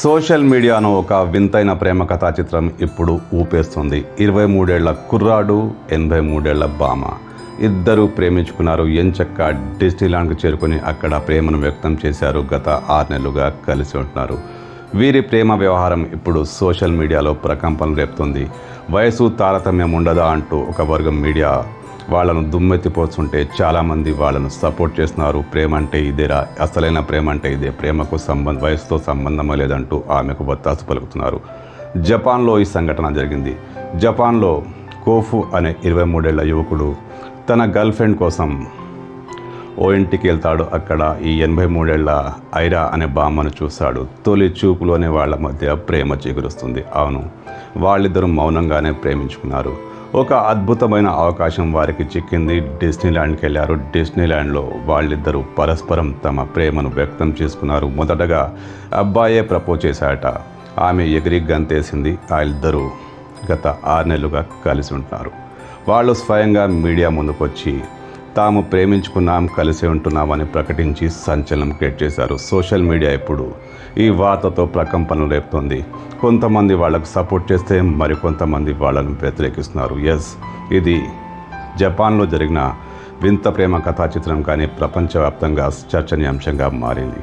Social మీడియాను ఒక వింతైన ప్రేమ కథా చిత్రం ఇప్పుడు ఊపేస్తుంది. 23 ఏళ్ల కుర్రాడు, 83 ఏళ్ల భామ ఇద్దరు ప్రేమించుకున్నారు. ఎంచక్కా డిస్నీలాండ్కు చేరుకుని అక్కడ ప్రేమను వ్యక్తం చేశారు. గత 6 నెలలుగా కలిసి ఉంటున్నారు. వీరి ప్రేమ వ్యవహారం ఇప్పుడు సోషల్ మీడియాలో ప్రకంపనలు రేపుతుంది. వయసు తారతమ్యం ఉండదా అంటూ ఒక వర్గం మీడియా వాళ్ళను దుమ్మెత్తిపోతుంటే చాలామంది వాళ్ళను సపోర్ట్ చేస్తున్నారు. ప్రేమ అంటే ఇదేరా, అసలైన ప్రేమ అంటే ఇదే, ప్రేమకు వయసుతో సంబంధం లేదంటూ ఆమెకు వత్తాసు పలుకుతున్నారు. జపాన్లో ఈ సంఘటన జరిగింది. జపాన్లో కోఫు అనే 23 ఏళ్ల యువకుడు తన గర్ల్ ఫ్రెండ్ కోసం ఓ ఇంటికి వెళ్తాడు. అక్కడ ఈ 83 ఏళ్ల ఐరా అనే బామ్మను చూశాడు. తొలి చూపులోనే వాళ్ళ మధ్య ప్రేమ చిగురుస్తుంది. అవును, వాళ్ళిద్దరూ మౌనంగానే ప్రేమించుకున్నారు. ఒక అద్భుతమైన అవకాశం వారికి చిక్కింది. డిస్నీలాండ్కి వెళ్ళారు. డిస్నీలాండ్లో వాళ్ళిద్దరూ పరస్పరం తమ ప్రేమను వ్యక్తం చేసుకున్నారు. మొదటగా అబ్బాయే ప్రపోజ్ చేశాట. ఆమె ఎగిరి గంతేసింది. వాళ్ళిద్దరూ గత 6 నెలలుగా కలిసి ఉంటున్నారు. వాళ్ళు స్వయంగా మీడియా ముందుకొచ్చి తాము ప్రేమించుకున్నాం, కలిసి ఉంటున్నామని ప్రకటించి సంచలనం క్రియేట్ చేశారు. సోషల్ మీడియా ఇప్పుడు ఈ వార్తతో ప్రకంపనలు రేపుతోంది. కొంతమంది వాళ్ళకు సపోర్ట్ చేస్తే మరికొంతమంది వాళ్ళను వ్యతిరేకిస్తున్నారు. ఇది జపాన్లో జరిగిన వింత ప్రేమ కథా చిత్రం, కానీ ప్రపంచవ్యాప్తంగా చర్చనీయాంశంగా మారింది.